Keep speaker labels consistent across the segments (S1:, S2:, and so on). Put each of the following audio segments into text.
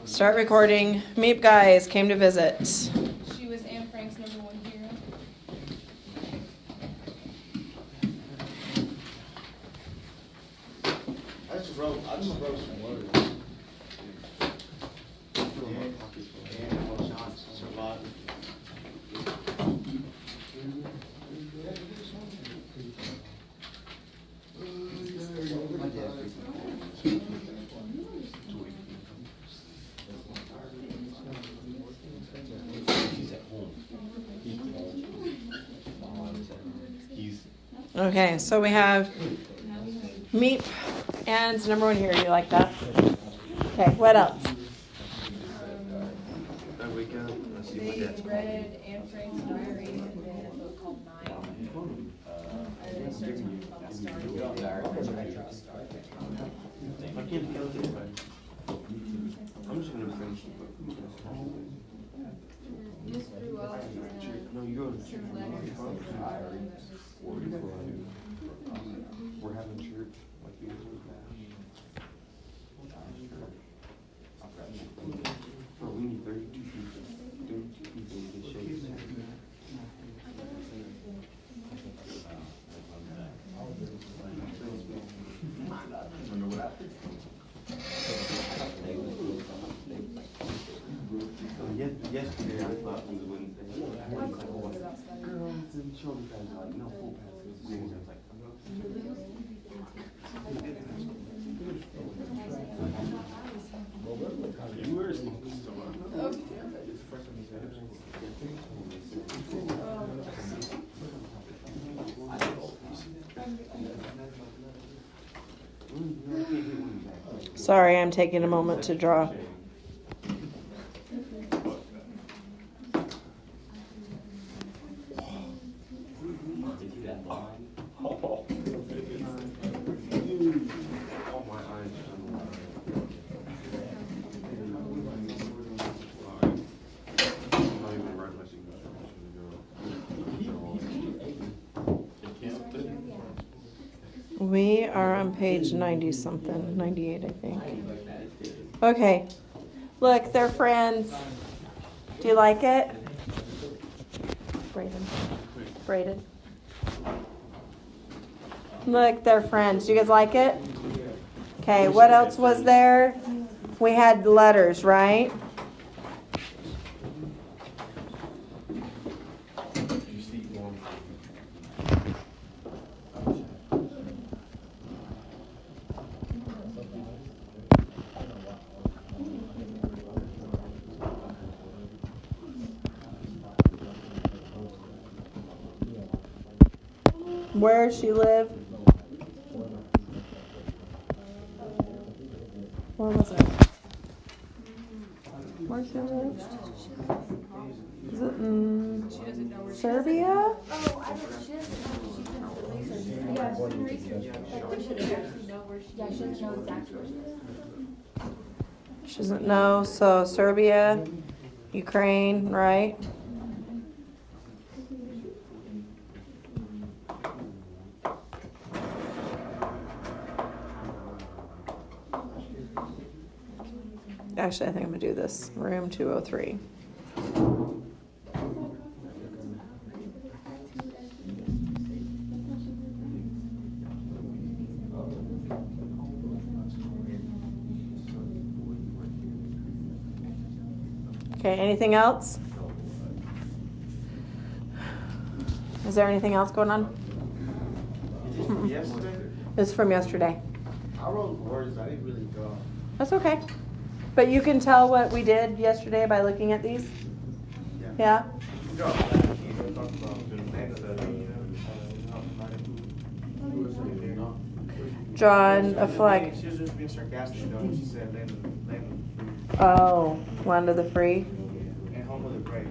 S1: Start recording. Meep guys came to visit.
S2: She was Anne Frank's #1 hero.
S3: I just wrote some words.
S1: Okay, so we have Meep and #1 hero. You like that? Okay, what else?
S2: They read Anne Frank's diary and then a book called Nine. And they started talking about the stars.
S3: I'm just gonna finish the book.
S2: You just grew up
S3: No, you go to
S2: some letters.
S3: We're having church like usually. Bro, we need 32 people. 32 people to get shapes. Yesterday I thought it was Wednesday. Girls and children pads like no full passes. I was like, you were smoking still on.
S1: Sorry, I'm taking a moment to draw. We are on page 90 something, 98 I think. Okay, look, they're friends. Do you like it? Braden. Look, they're friends. Do you guys like it? Okay, what else was there? We had letters, right? Where does she live? Where was it? Where she live? Is it in Serbia?
S2: Oh, I don't, she doesn't know. She's in research. Yeah, she's in research. But she doesn't actually know where she is. Yeah, she doesn't know exactly where she is.
S1: She doesn't know. So Serbia, Ukraine, right? Actually, I think I'm going to do this. Room 203. Okay, anything else? Is there anything else going on?
S3: Yesterday?
S1: This is from yesterday.
S3: I wrote words, I didn't really draw.
S1: That's okay. But you can tell what we did yesterday by looking at these? Yeah? Drawn a flag.
S3: She was just being sarcastic though. She said land of the
S1: Oh, land of the free.
S3: and home of the brave.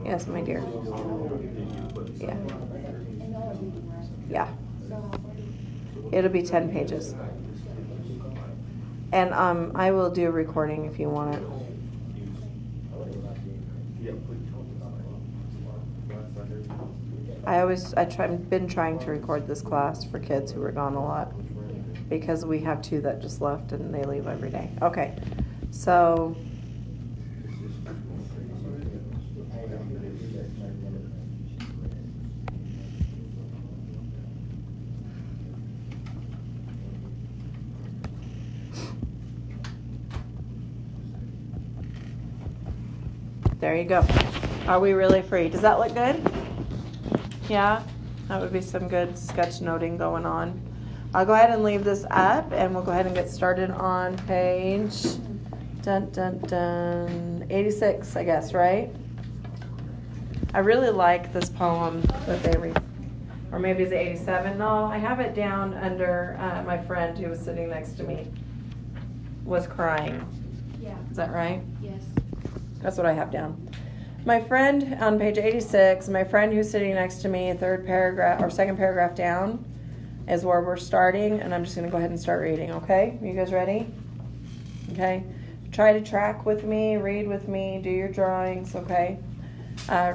S1: Yes, my dear. Yeah. Yeah. It'll be 10 pages. And I will do a recording if you want it. been trying to record this class for kids who are gone a lot because we have 2 that just left and they leave every day. Okay, so there you go. Are we really free? Does that look good? Yeah? That would be some good sketch noting going on. I'll go ahead and leave this up and we'll go ahead and get started on page 86, I guess, right? I really like this poem that they read. Or maybe it's 87. No, I have it down under my friend who was sitting next to me was crying.
S2: Yeah.
S1: Is that right?
S2: Yes.
S1: That's what I have down. My friend on page 86, my friend who's sitting next to me, second paragraph down, is where we're starting, and I'm just going to go ahead and start reading, okay? Are you guys ready? Okay. Try to track with me, read with me, do your drawings, okay?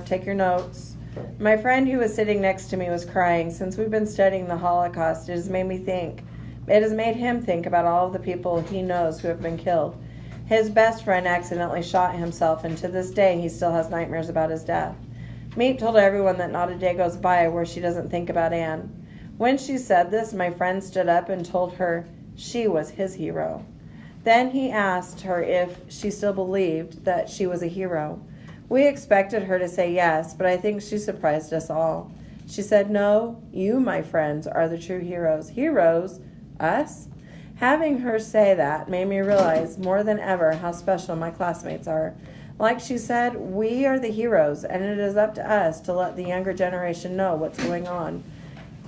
S1: Take your notes. My friend who was sitting next to me was crying. Since we've been studying the Holocaust, it has made him think about all of the people he knows who have been killed. His best friend accidentally shot himself, and to this day he still has nightmares about his death. Meep told everyone that not a day goes by where she doesn't think about Anne. When she said this, my friend stood up and told her she was his hero. Then he asked her if she still believed that she was a hero. We expected her to say yes, but I think she surprised us all. She said, "No, you, my friends, are the true heroes." Heroes? Us? Having her say that made me realize more than ever how special my classmates are. Like she said, we are the heroes, and it is up to us to let the younger generation know what's going on.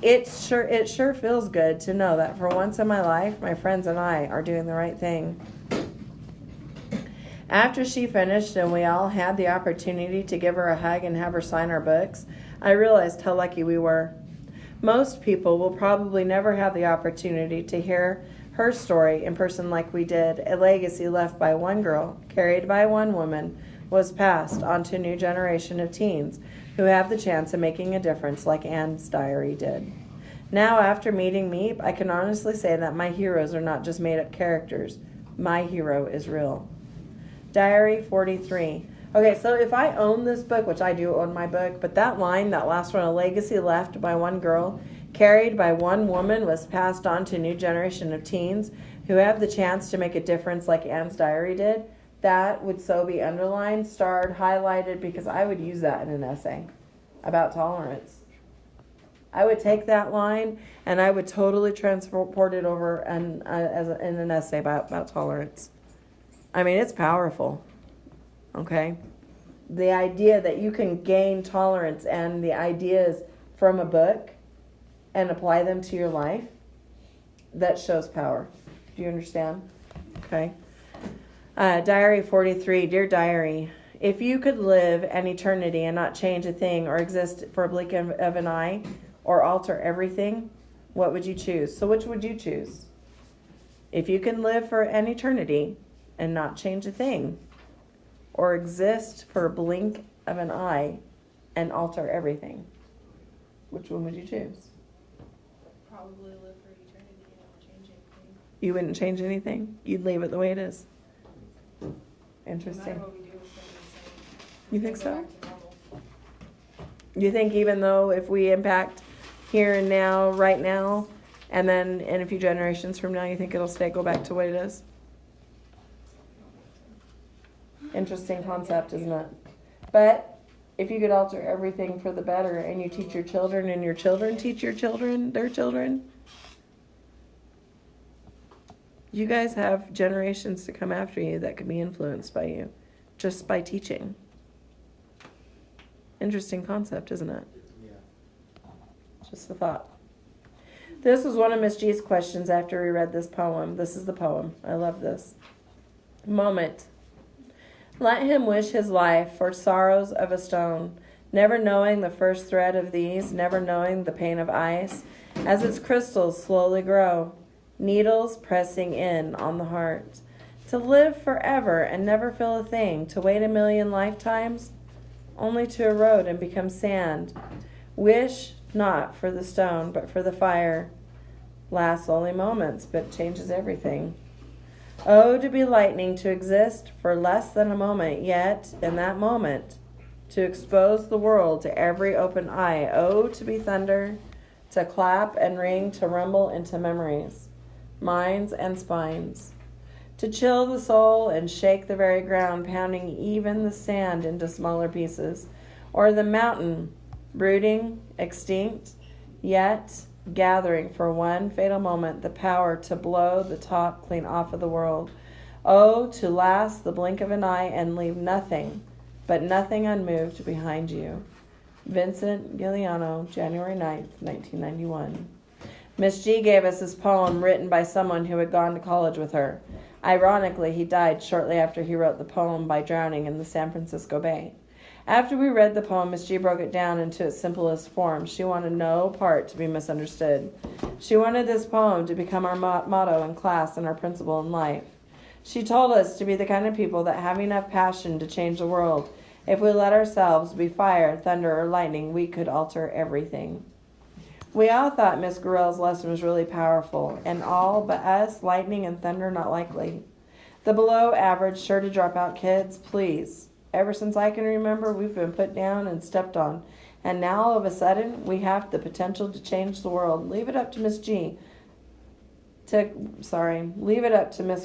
S1: It sure feels good to know that for once in my life, my friends and I are doing the right thing. After she finished and we all had the opportunity to give her a hug and have her sign our books, I realized how lucky we were. Most people will probably never have the opportunity to hear her story in person like we did. A legacy left by one girl, carried by one woman, was passed on to a new generation of teens who have the chance of making a difference like Anne's diary did. Now, after meeting Meep, I can honestly say that my heroes are not just made-up characters. My hero is real. Diary 43. Okay, so if I own this book, which I do own my book, but that line, that last one, a legacy left by one girl, carried by one woman, was passed on to a new generation of teens who have the chance to make a difference like Anne's diary did, that would so be underlined, starred, highlighted, because I would use that in an essay about tolerance. I would take that line and I would totally transport it over in an essay about tolerance. I mean, it's powerful, okay? The idea that you can gain tolerance and the ideas from a book and apply them to your life, that shows power. Do you understand? Okay. Diary 43. Dear Diary, if you could live an eternity and not change a thing or exist for a blink of an eye or alter everything, what would you choose? So which would you choose? If you can live for an eternity and not change a thing or exist for a blink of an eye and alter everything, which one would you choose?
S2: Probably live for eternity and not change anything.
S1: You wouldn't change anything? You'd leave it the way it is?
S2: No
S1: Interesting.
S2: matter what we do, it's gonna be the same.
S1: You think
S2: Go
S1: so?
S2: back to normal.
S1: You think even though if we impact here and now, right now, and then in a few generations from now, you think it'll go back to what it is? Interesting concept, isn't it? But if you could alter everything for the better and you teach your children and your children teach your children, their children, you guys have generations to come after you that could be influenced by you just by teaching. Interesting concept, isn't it?
S3: Yeah.
S1: Just a thought. This was one of Miss G's questions after we read this poem. This is the poem. I love this. Moment. Let him wish his life for sorrows of a stone, never knowing the first thread of these, never knowing the pain of ice, as its crystals slowly grow, needles pressing in on the heart. To live forever and never feel a thing, to wait 1,000,000 lifetimes, only to erode and become sand. Wish not for the stone, but for the fire. Lasts only moments, but changes everything. Oh, to be lightning, to exist for less than a moment, yet in that moment to expose the world to every open eye. Oh, to be thunder, to clap and ring, to rumble into memories, minds and spines, to chill the soul and shake the very ground, pounding even the sand into smaller pieces, or the mountain, brooding, extinct, yet gathering for one fatal moment the power to blow the top clean off of the world. Oh, to last the blink of an eye and leave nothing, but nothing unmoved behind you. Vincent Giuliano, January 9th, 1991. Miss G gave us this poem written by someone who had gone to college with her. Ironically, he died shortly after he wrote the poem by drowning in the San Francisco Bay. After we read the poem, Miss G broke it down into its simplest form. She wanted no part to be misunderstood. She wanted this poem to become our motto in class and our principle in life. She told us to be the kind of people that have enough passion to change the world. If we let ourselves be fire, thunder, or lightning, we could alter everything. We all thought Miss Gurrell's lesson was really powerful, and all but us, lightning and thunder, not likely. The below average, sure to drop out kids, please. Ever since I can remember, we've been put down and stepped on. And now, all of a sudden, we have the potential to change the world. Leave it up to Miss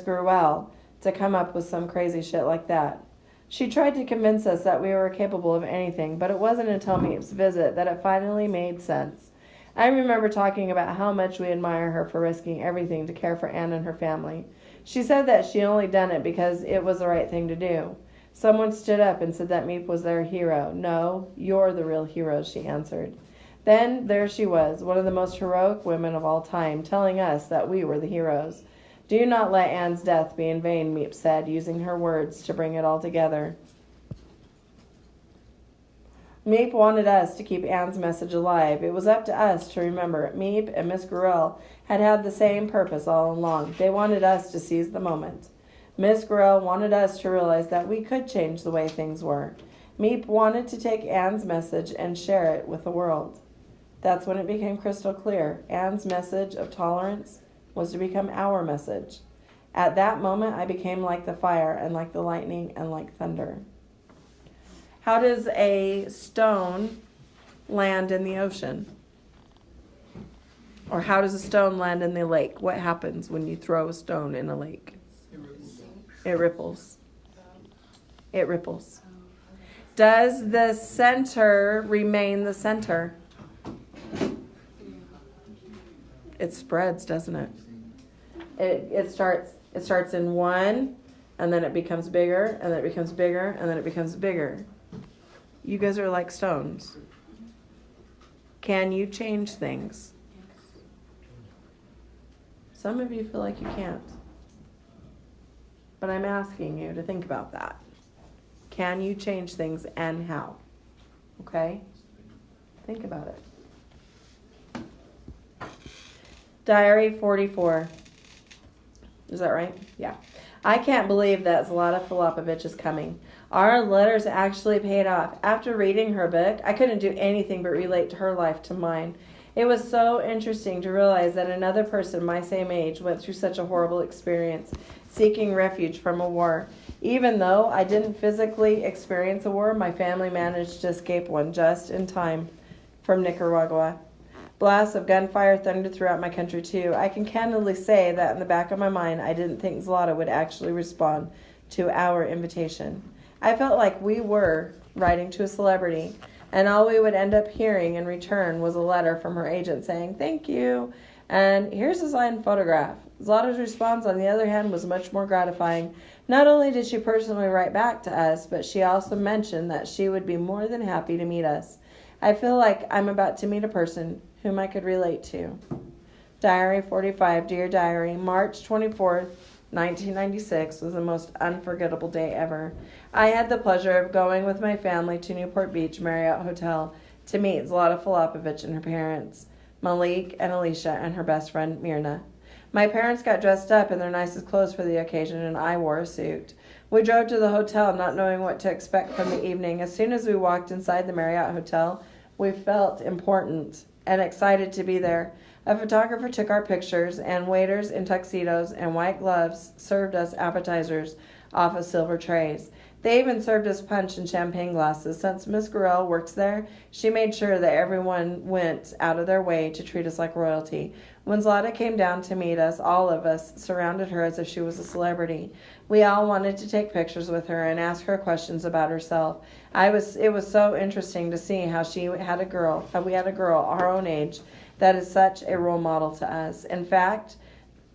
S1: Gurrell to come up with some crazy shit like that. She tried to convince us that we were capable of anything, but it wasn't until Meep's visit that it finally made sense. I remember talking about how much we admire her for risking everything to care for Anne and her family. She said that she only done it because it was the right thing to do. Someone stood up and said that Meep was their hero. No, you're the real hero, she answered. Then there she was, one of the most heroic women of all time, telling us that we were the heroes. Do not let Anne's death be in vain, Meep said, using her words to bring it all together. Meep wanted us to keep Anne's message alive. It was up to us to remember. Meep and Miss Gurrell had the same purpose all along. They wanted us to seize the moment. Miss Gurrell wanted us to realize that we could change the way things were. Meep wanted to take Anne's message and share it with the world. That's when it became crystal clear. Anne's message of tolerance was to become our message. At that moment, I became like the fire and like the lightning and like thunder. How does a stone land in the ocean? Or how does a stone land in the lake? What happens when you throw a stone in a lake? It ripples. It ripples. Does the center remain the center? It spreads, doesn't it? It starts in one, and then it becomes bigger, and then it becomes bigger, and then it becomes bigger. You guys are like stones. Can you change things? Some of you feel like you can't. But I'm asking you to think about that. Can you change things and how? Okay? Think about it. Diary 44. Is that right? Yeah. I can't believe that Zlata Filipovich is coming. Our letters actually paid off. After reading her book, I couldn't do anything but relate to her life to mine. It was so interesting to realize that another person my same age went through such a horrible experience, seeking refuge from a war. Even though I didn't physically experience a war, my family managed to escape one just in time from Nicaragua. Blasts of gunfire thundered throughout my country too. I can candidly say that in the back of my mind, I didn't think Zlata would actually respond to our invitation. I felt like we were writing to a celebrity, and all we would end up hearing in return was a letter from her agent saying, "Thank you, and here's a signed photograph." Zlata's response, on the other hand, was much more gratifying. Not only did she personally write back to us, but she also mentioned that she would be more than happy to meet us. I feel like I'm about to meet a person whom I could relate to. Diary 45, Dear Diary, March 24th, 1996 was the most unforgettable day ever. I had the pleasure of going with my family to Newport Beach Marriott Hotel to meet Zlata Filipovich and her parents, Malik and Alicia, and her best friend Mirna. My parents got dressed up in their nicest clothes for the occasion, and I wore a suit. We drove to the hotel not knowing what to expect from the evening. As soon as we walked inside the Marriott Hotel, We felt important and excited to be there. A photographer took our pictures, and waiters in tuxedos and white gloves served us appetizers off of silver trays. They even served us punch and champagne glasses. Since Miss Gorell works there, she made sure that everyone went out of their way to treat us like royalty. When Zlata came down to meet us, all of us surrounded her as if she was a celebrity. We all wanted to take pictures with her and ask her questions about herself. It was so interesting to see how we had a girl our own age that is such a role model to us. In fact,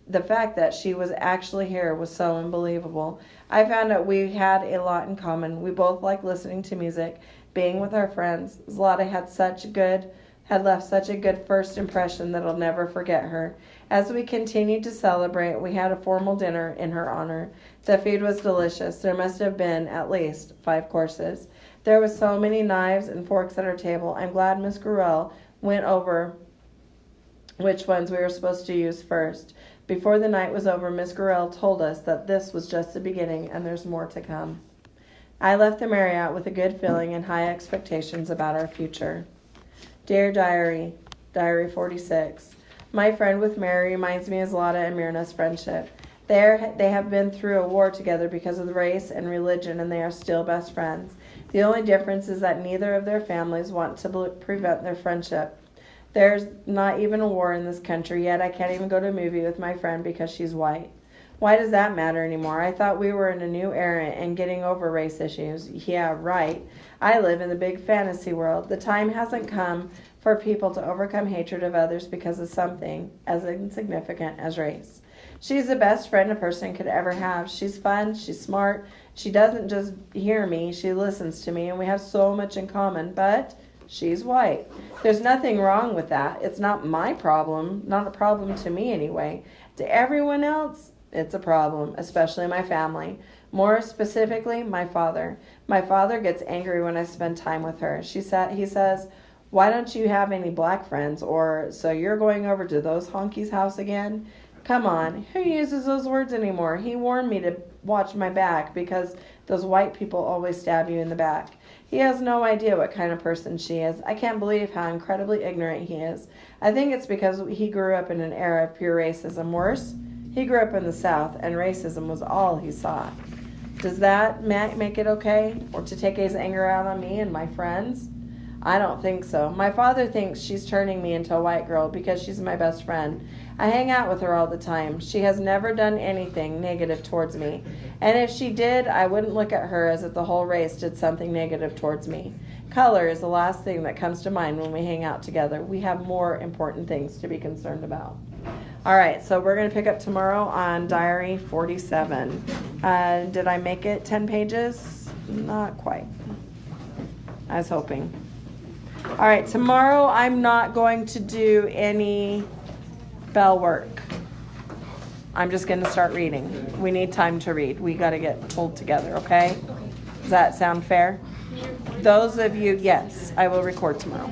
S1: the fact that she was actually here was so unbelievable. I found out we had a lot in common. We both liked listening to music, being with our friends. Zlata had left such a good first impression that I'll never forget her. As we continued to celebrate, we had a formal dinner in her honor. The food was delicious. There must have been at least 5 courses. There were so many knives and forks at our table. I'm glad Miss Gorell went over which ones we were supposed to use first. Before the night was over, Miss Gorell told us that this was just the beginning and there's more to come. I left the Marriott with a good feeling and high expectations about our future. Dear Diary, Diary 46. My friend with Mary reminds me of Zlata and Myrna's friendship. They have been through a war together because of race and religion, and they are still best friends. The only difference is that neither of their families want to prevent their friendship. There's not even a war in this country, yet I can't even go to a movie with my friend because she's white. Why does that matter anymore? I thought we were in a new era and getting over race issues. Yeah, right. I live in the big fantasy world. The time hasn't come for people to overcome hatred of others because of something as insignificant as race. She's the best friend a person could ever have. She's fun, she's smart. She doesn't just hear me, she listens to me, and we have so much in common, but she's white. There's nothing wrong with that. It's not my problem, not a problem to me anyway. To everyone else, it's a problem, especially my family. More specifically, my father. My father gets angry when I spend time with her. He says, "Why don't you have any black friends?" Or, "So you're going over to those honkies' house again?" Come on, who uses those words anymore? He warned me to watch my back because those white people always stab you in the back. He has no idea what kind of person she is. I can't believe how incredibly ignorant he is. I think it's because he grew up in an era of pure racism. Worse, he grew up in the South, and racism was all he saw. Does that make it okay? Or to take his anger out on me and my friends? I don't think so. My father thinks she's turning me into a white girl because she's my best friend. I hang out with her all the time. She has never done anything negative towards me. And if she did, I wouldn't look at her as if the whole race did something negative towards me. Color is the last thing that comes to mind when we hang out together. We have more important things to be concerned about. All right, so we're going to pick up tomorrow on Diary 47. Did I make it 10 pages? Not quite. I was hoping. All right, tomorrow I'm not going to do any bell work. I'm just going to start reading. We need time to read. We got to get pulled together, okay? Does that sound fair? Those of you, yes, I will record tomorrow.